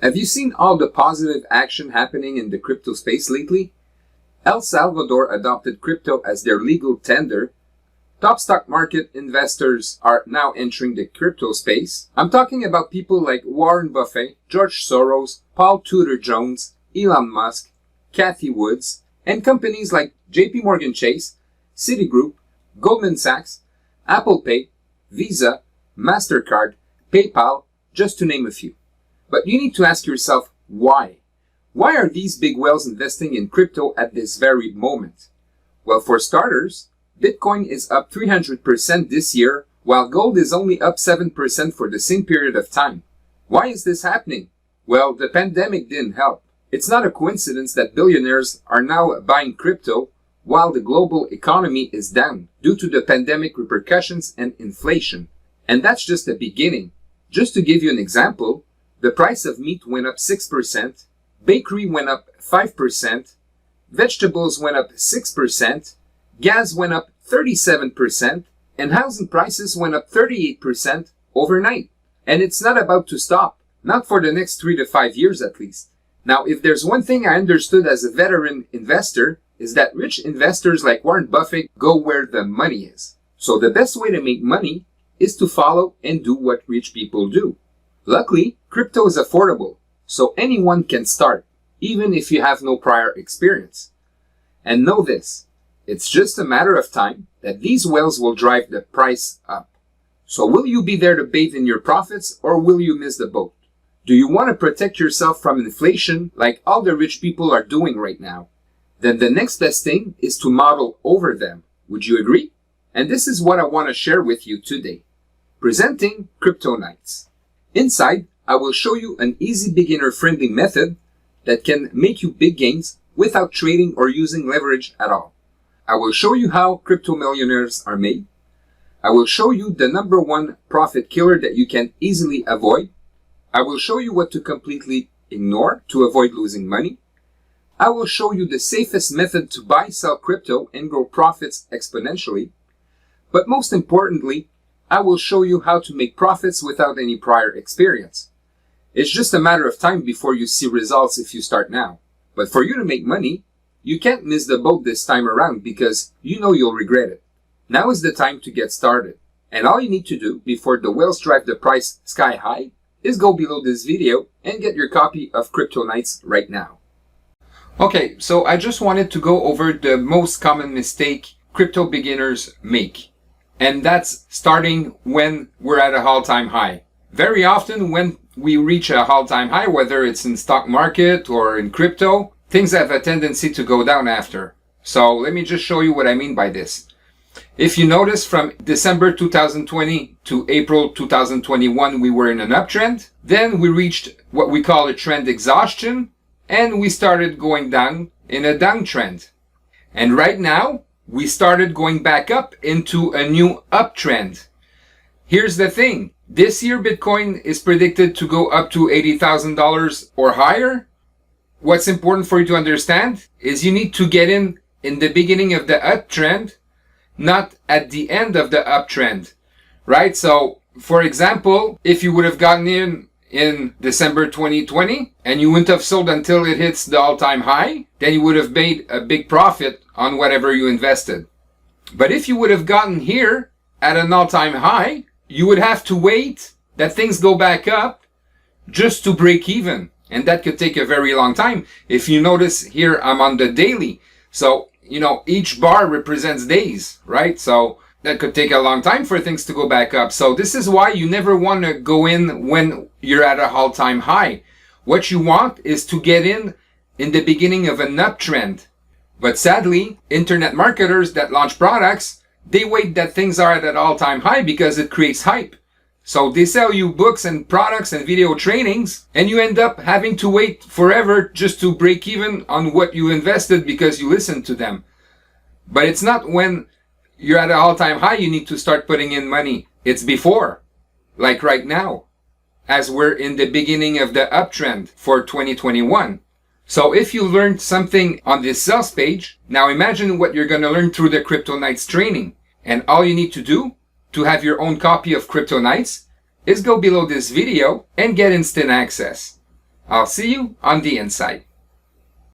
Have you seen all the positive action happening in the crypto space lately? El Salvador adopted crypto as their legal tender. Top stock market investors are now entering the crypto space. I'm talking about people like Warren Buffett, George Soros, Paul Tudor Jones, Elon Musk, Cathie Woods, and companies like JP Morgan Chase, Citigroup, Goldman Sachs, Apple Pay, Visa, MasterCard, PayPal, just to name a few. But you need to ask yourself, why? Why are these big whales investing in crypto at this very moment? Well, for starters, Bitcoin is up 300% this year, while gold is only up 7% for the same period of time. Why is this happening? Well, the pandemic didn't help. It's not a coincidence that billionaires are now buying crypto while the global economy is down due to the pandemic repercussions and inflation. And that's just the beginning. Just to give you an example, the price of meat went up 6%, bakery went up 5%, vegetables went up 6%, gas went up 37%, and housing prices went up 38% overnight. And it's not about to stop, not for the next 3 to 5 years at least. Now, if there's one thing I understood as a veteran investor, is that rich investors like Warren Buffett go where the money is. So the best way to make money is to follow and do what rich people do. Luckily, crypto is affordable, so anyone can start, even if you have no prior experience. And know this, it's just a matter of time that these whales will drive the price up. So will you be there to bathe in your profits, or will you miss the boat? Do you want to protect yourself from inflation like all the rich people are doing right now? Then the next best thing is to model over them. Would you agree? And this is what I want to share with you today. Presenting Crypto Nights. Inside, I will show you an easy beginner-friendly method that can make you big gains without trading or using leverage at all. I will show you how crypto millionaires are made. I will show you the #1 profit killer that you can easily avoid. I will show you what to completely ignore to avoid losing money. I will show you the safest method to buy, sell crypto and grow profits exponentially. But most importantly, I will show you how to make profits without any prior experience. It's just a matter of time before you see results if you start now. But for you to make money, you can't miss the boat this time around because you know you'll regret it. Now is the time to get started. And all you need to do before the whales drive the price sky high is go below this video and get your copy of Crypto Nights right now. Okay, so I just wanted to go over the most common mistake crypto beginners make. And that's starting when we're at a all-time high. Very often when we reach a all-time high, whether it's in stock market or in crypto, things have a tendency to go down after. So let me just show you what I mean by this. If you notice, from December 2020 to April 2021, we were in an uptrend. Then we reached what we call a trend exhaustion, and we started going down in a downtrend. And right now, we started going back up into a new uptrend. Here's the thing. This year, Bitcoin is predicted to go up to $80,000 or higher. What's important for you to understand is you need to get in the beginning of the uptrend, not at the end of the uptrend, right? So, for example, if you would have gotten in December 2020 and you wouldn't have sold until it hits the all-time high, then you would have made a big profit on whatever you invested. But if you would have gotten here at an all-time high, you would have to wait that things go back up just to break even. And that could take a very long time. If you notice here, I'm on the daily. So, each bar represents days, right? So that could take a long time for things to go back up. So this is why you never want to go in when you're at an all-time high. What you want is to get in the beginning of an uptrend. But sadly, internet marketers that launch products, they wait that things are at an all-time high because it creates hype. So they sell you books and products and video trainings, and you end up having to wait forever just to break even on what you invested because you listened to them. But it's not when you're at an all-time high you need to start putting in money. It's before, like right now, as we're in the beginning of the uptrend for 2021. So if you learned something on this sales page, now imagine what you're going to learn through the Crypto Nights training. And all you need to do to have your own copy of Crypto Nights is go below this video and get instant access. I'll see you on the inside.